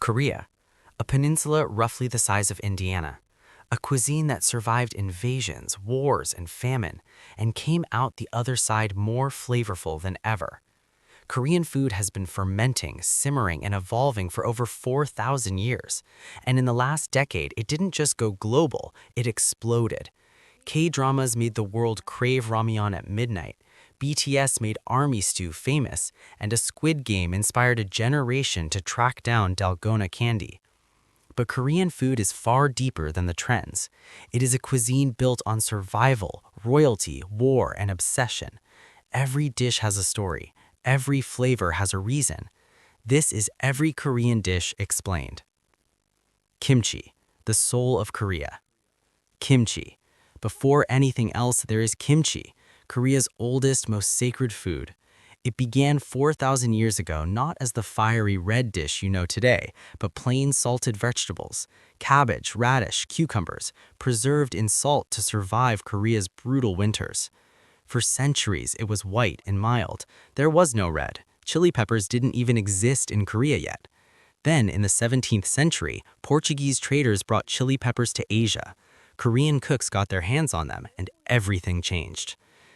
Korea, a peninsula roughly the size of Indiana, a cuisine that survived invasions, wars, and famine, and came out the other side more flavorful than ever. Korean food has been fermenting, simmering, and evolving for over 4,000 years. And in the last decade, it didn't just go global, it exploded. K-dramas made the world crave ramyeon at midnight. BTS made army stew famous, and a Squid Game inspired a generation to track down dalgona candy. But Korean food is far deeper than the trends. It is a cuisine built on survival, royalty, war, and obsession. Every dish has a story. Every flavor has a reason. This is Every Korean Dish Explained. Kimchi, the soul of Korea. Kimchi. Before anything else, there is kimchi, Korea's oldest, most sacred food. It began 4,000 years ago not as the fiery red dish you know today, but plain salted vegetables, cabbage, radish, cucumbers, preserved in salt to survive Korea's brutal winters. For centuries, it was white and mild. There was no red. Chili peppers didn't even exist in Korea yet. Then, in the 17th century, Portuguese traders brought chili peppers to Asia. Korean cooks got their hands on them, and everything changed.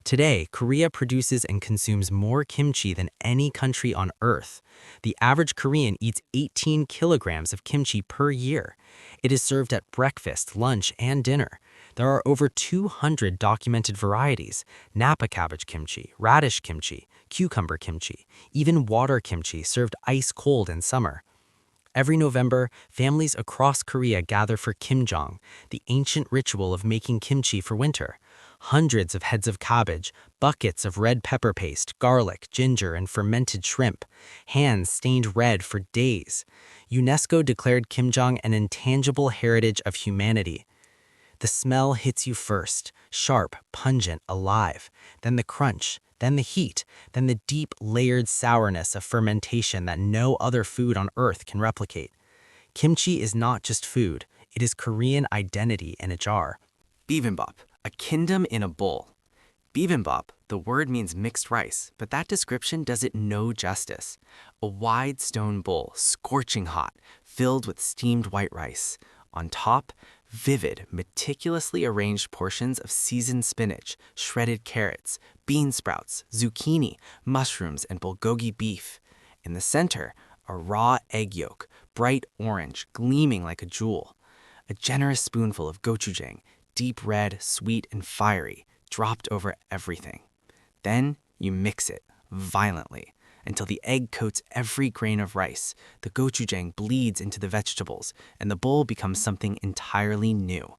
Today, Korea produces and consumes more kimchi than any country on Earth. The average Korean eats 18 kilograms of kimchi per year. It is served at breakfast, lunch, and dinner. There are over 200 documented varieties: Napa cabbage kimchi, radish kimchi, cucumber kimchi, even water kimchi served ice cold in summer. Every November, families across Korea gather for kimjang, the ancient ritual of making kimchi for winter. Hundreds of heads of cabbage, buckets of red pepper paste, garlic, ginger, and fermented shrimp, hands stained red for days. UNESCO declared kimjang an intangible heritage of humanity. The smell hits you first, sharp, pungent, alive, then the crunch, then the heat, then the deep, layered sourness of fermentation that no other food on Earth can replicate. Kimchi is not just food, it is Korean identity in a jar. Bibimbap, a kingdom in a bowl. Bibimbap, the word means mixed rice, but that description does it no justice. A wide stone bowl, scorching hot, filled with steamed white rice. On top, vivid, meticulously arranged portions of seasoned spinach, shredded carrots, bean sprouts, zucchini, mushrooms, and bulgogi beef. In the center, a raw egg yolk, bright orange, gleaming like a jewel. A generous spoonful of gochujang, deep red, sweet, and fiery, dropped over everything. Then you mix it violently until the egg coats every grain of rice, the gochujang bleeds into the vegetables, and the bowl becomes something entirely new.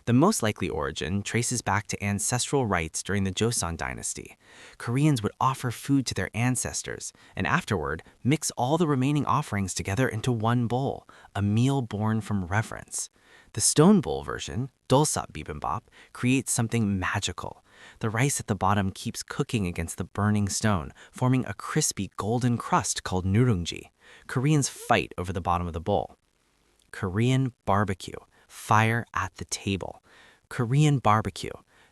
The most likely origin traces back to ancestral rites during the Joseon dynasty. Koreans would offer food to their ancestors, and afterward mix all the remaining offerings together into one bowl, a meal born from reverence. The stone bowl version, dolsap bibimbap, creates something magical. The rice at the bottom keeps cooking against the burning stone, forming a crispy golden crust called nurungji. Koreans fight over the bottom of the bowl. Korean barbecue, fire at the table. Korean barbecue.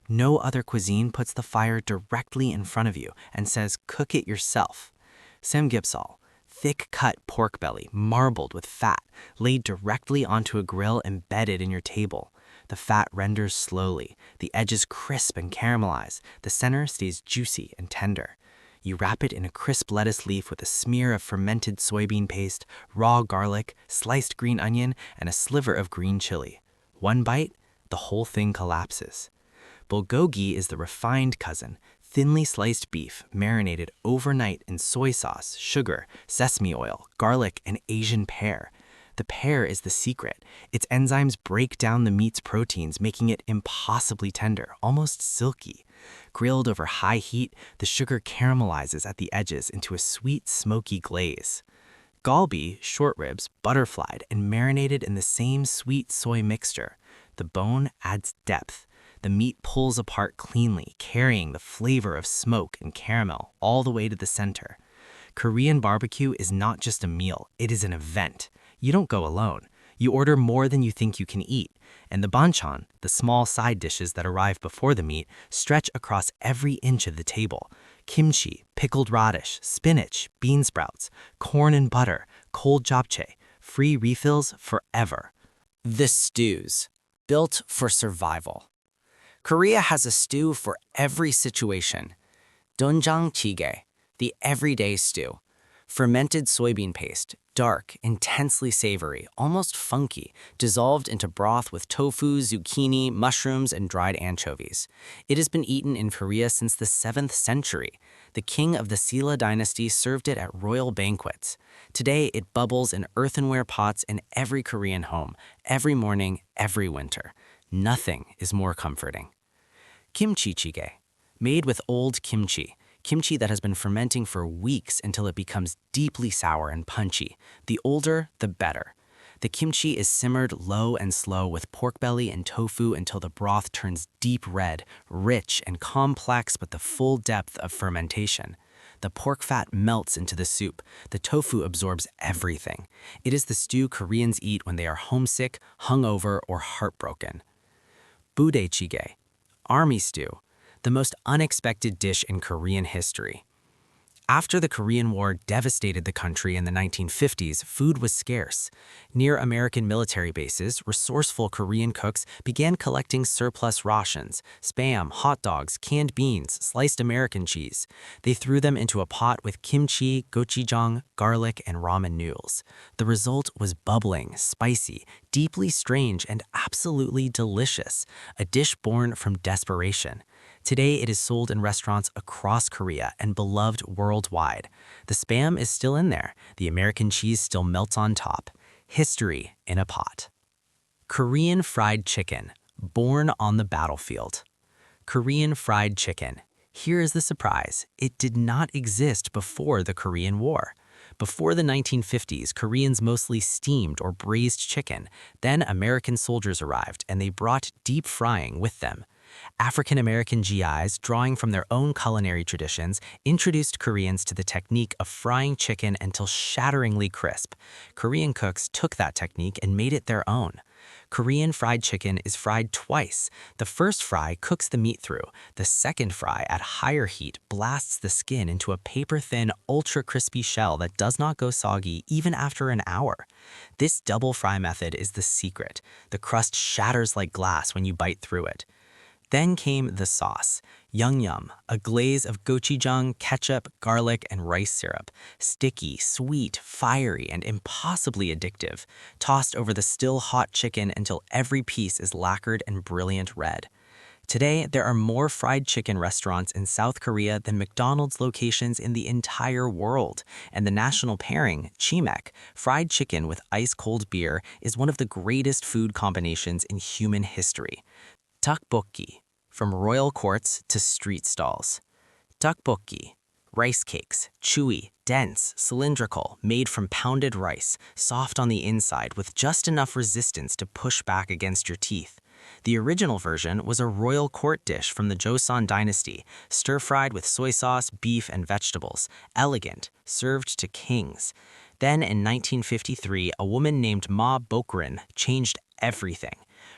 No other cuisine puts the fire directly in front of you and says, cook it yourself. Samgyeopsal, thick-cut pork belly, marbled with fat, laid directly onto a grill embedded in your table. The fat renders slowly, the edges crisp and caramelize, the center stays juicy and tender. You wrap it in a crisp lettuce leaf with a smear of fermented soybean paste, raw garlic, sliced green onion, and a sliver of green chili. One bite, the whole thing collapses. Bulgogi is the refined cousin, thinly sliced beef marinated overnight in soy sauce, sugar, sesame oil, garlic, and Asian pear. The pear is the secret. Its enzymes break down the meat's proteins, making it impossibly tender, almost silky. Grilled over high heat, the sugar caramelizes at the edges into a sweet, smoky glaze. Galbi, short ribs, butterflied and marinated in the same sweet soy mixture. The bone adds depth. The meat pulls apart cleanly, carrying the flavor of smoke and caramel all the way to the center. Korean barbecue is not just a meal, it is an event. You don't go alone. You order more than you think you can eat, and the banchan, the small side dishes that arrive before the meat, stretch across every inch of the table. Kimchi, pickled radish, spinach, bean sprouts, corn and butter, cold japchae, free refills forever. The stews, built for survival. Korea has a stew for every situation. Doenjang jjigae, the everyday stew. Fermented soybean paste, dark, intensely savory, almost funky, dissolved into broth with tofu, zucchini, mushrooms, and dried anchovies. It has been eaten in Korea since the 7th century. The king of the Silla dynasty served it at royal banquets. Today, it bubbles in earthenware pots in every Korean home, every morning, every winter. Nothing is more comforting. Kimchi jjigae, made with old kimchi that has been fermenting for weeks until it becomes deeply sour and punchy. The older, the better. The kimchi is simmered low and slow with pork belly and tofu until the broth turns deep red, rich and complex with the full depth of fermentation. The pork fat melts into the soup. The tofu absorbs everything. It is the stew Koreans eat when they are homesick, hungover, or heartbroken. Budae jjigae, army stew, the most unexpected dish in Korean history. After the Korean War devastated the country in the 1950s, food was scarce. Near American military bases, resourceful Korean cooks began collecting surplus rations, Spam, hot dogs, canned beans, sliced American cheese. They threw them into a pot with kimchi, gochujang, garlic, and ramen noodles. The result was bubbling, spicy, deeply strange, and absolutely delicious, a dish born from desperation. Today, it is sold in restaurants across Korea and beloved worldwide. The Spam is still in there. The American cheese still melts on top. History in a pot. Korean fried chicken, born on the battlefield. Korean fried chicken. Here is the surprise. It did not exist before the Korean War. Before the 1950s, Koreans mostly steamed or braised chicken. Then American soldiers arrived, and they brought deep frying with them. African-American GIs, drawing from their own culinary traditions, introduced Koreans to the technique of frying chicken until shatteringly crisp. Korean cooks took that technique and made it their own. Korean fried chicken is fried twice. The first fry cooks the meat through. The second fry, at higher heat, blasts the skin into a paper-thin, ultra-crispy shell that does not go soggy even after an hour. This double fry method is the secret. The crust shatters like glass when you bite through it. Then came the sauce, yeongnyeom, a glaze of gochujang, ketchup, garlic, and rice syrup. Sticky, sweet, fiery, and impossibly addictive, tossed over the still hot chicken until every piece is lacquered and brilliant red. Today, there are more fried chicken restaurants in South Korea than McDonald's locations in the entire world, and the national pairing, chimek, fried chicken with ice-cold beer, is one of the greatest food combinations in human history. Tteokbokki, from royal courts to street stalls. Tteokbokki, rice cakes, chewy, dense, cylindrical, made from pounded rice, soft on the inside with just enough resistance to push back against your teeth. The original version was a royal court dish from the Joseon dynasty, stir-fried with soy sauce, beef, and vegetables, elegant, served to kings. Then in 1953, a woman named Ma Bokrin changed everything.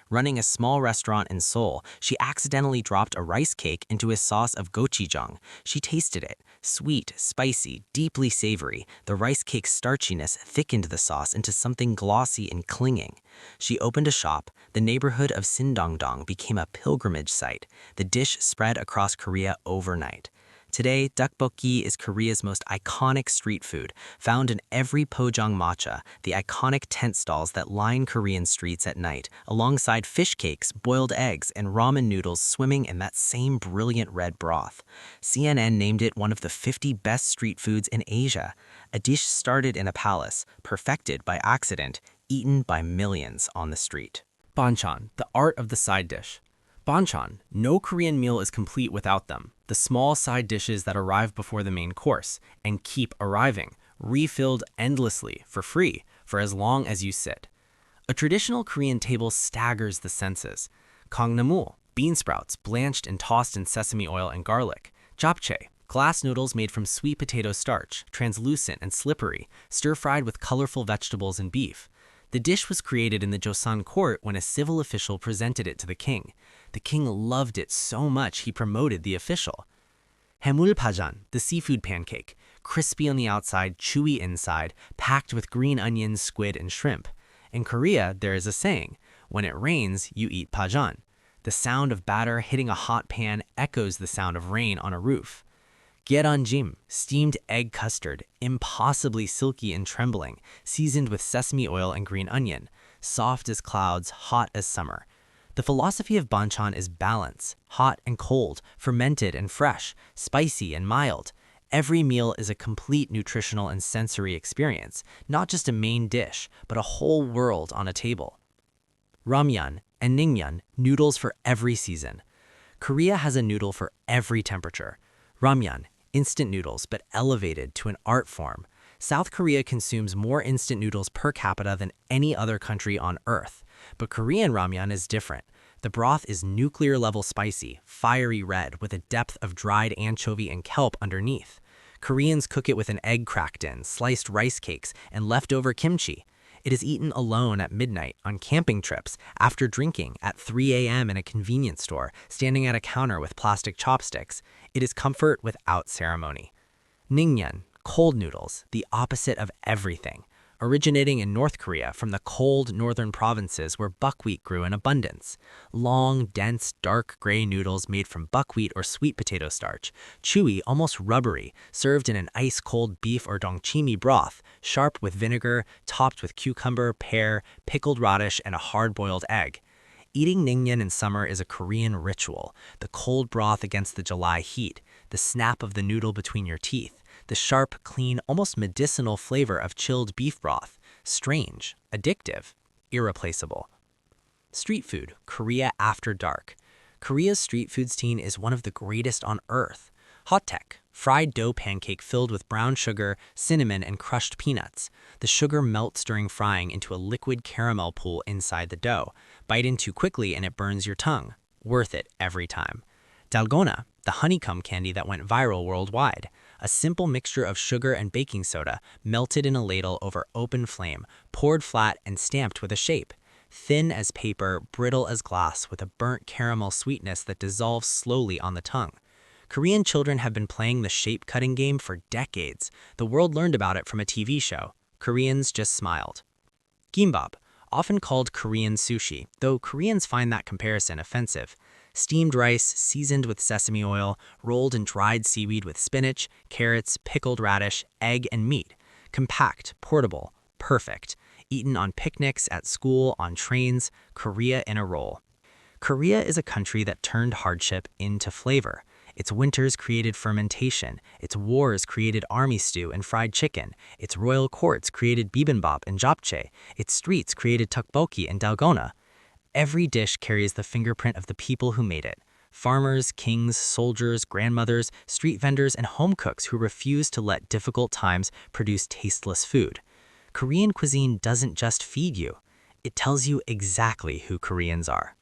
Running a small restaurant in Seoul, she accidentally dropped a rice cake into a sauce of gochujang. She tasted it. Sweet, spicy, deeply savory, the rice cake's starchiness thickened the sauce into something glossy and clinging. She opened a shop. The neighborhood of Sindongdong became a pilgrimage site. The dish spread across Korea overnight. Today, tteokbokki is Korea's most iconic street food, found in every pojang matcha, the iconic tent stalls that line Korean streets at night, alongside fish cakes, boiled eggs, and ramen noodles swimming in that same brilliant red broth. CNN named it one of the 50 best street foods in Asia. A dish started in a palace, perfected by accident, eaten by millions on the street. Banchan, the art of the side dish. Banchan, no Korean meal is complete without them. The small side dishes that arrive before the main course and keep arriving, refilled endlessly for free for as long as you sit. A traditional Korean table staggers the senses. Kongnamul, bean sprouts blanched and tossed in sesame oil and garlic. Japchae, glass noodles made from sweet potato starch, translucent and slippery, stir-fried with colorful vegetables and beef. The dish was created in the Joseon court when a civil official presented it to the king. The king loved it so much he promoted the official. Haemulpajan, the seafood pancake, crispy on the outside, chewy inside, packed with green onions, squid, and shrimp. In Korea, there is a saying, when it rains, you eat Banchan. The sound of batter hitting a hot pan echoes the sound of rain on a roof. Jjim, steamed egg custard, impossibly silky and trembling, seasoned with sesame oil and green onion, soft as clouds, hot as summer. The philosophy of Banchan is balance, hot and cold, fermented and fresh, spicy and mild. Every meal is a complete nutritional and sensory experience, not just a main dish, but a whole world on a table. Ramyeon and Naengmyeon, noodles for every season. Korea has a noodle for every temperature. Ramyeon, instant noodles, but elevated to an art form. South Korea consumes more instant noodles per capita than any other country on Earth. But Korean ramyeon is different. The broth is nuclear-level spicy, fiery red, with a depth of dried anchovy and kelp underneath. Koreans cook it with an egg cracked in, sliced rice cakes, and leftover kimchi. It is eaten alone at midnight, on camping trips, after drinking, at 3 a.m. in a convenience store, standing at a counter with plastic chopsticks. It is comfort without ceremony. Naengmyeon, cold noodles, the opposite of everything. Originating in North Korea from the cold northern provinces where buckwheat grew in abundance. Long, dense, dark gray noodles made from buckwheat or sweet potato starch, chewy, almost rubbery, served in an ice-cold beef or dongchimi broth, sharp with vinegar, topped with cucumber, pear, pickled radish, and a hard-boiled egg. Eating naengmyeon in summer is a Korean ritual. The cold broth against the July heat, the snap of the noodle between your teeth, the sharp, clean, almost medicinal flavor of chilled beef broth. Strange, addictive, irreplaceable. Street food, Korea after dark. Korea's street food scene is one of the greatest on Earth. Hotteok, fried dough pancake filled with brown sugar, cinnamon, and crushed peanuts. The sugar melts during frying into a liquid caramel pool inside the dough. Bite in too quickly and it burns your tongue. Worth it every time. Dalgona, the honeycomb candy that went viral worldwide. A simple mixture of sugar and baking soda, melted in a ladle over open flame, poured flat and stamped with a shape. Thin as paper, brittle as glass, with a burnt caramel sweetness that dissolves slowly on the tongue. Korean children have been playing the shape-cutting game for decades. The world learned about it from a TV show. Koreans just smiled. Kimbap, often called Korean sushi, though Koreans find that comparison offensive. Steamed rice, seasoned with sesame oil, rolled in dried seaweed with spinach, carrots, pickled radish, egg, and meat. Compact, portable, perfect. Eaten on picnics, at school, on trains. Korea in a roll. Korea is a country that turned hardship into flavor. Its winters created fermentation. Its wars created army stew and fried chicken. Its royal courts created bibimbap and japchae. Its streets created tteokbokki and dalgona. Every dish carries the fingerprint of the people who made it. Farmers, kings, soldiers, grandmothers, street vendors, and home cooks who refuse to let difficult times produce tasteless food. Korean cuisine doesn't just feed you. It tells you exactly who Koreans are.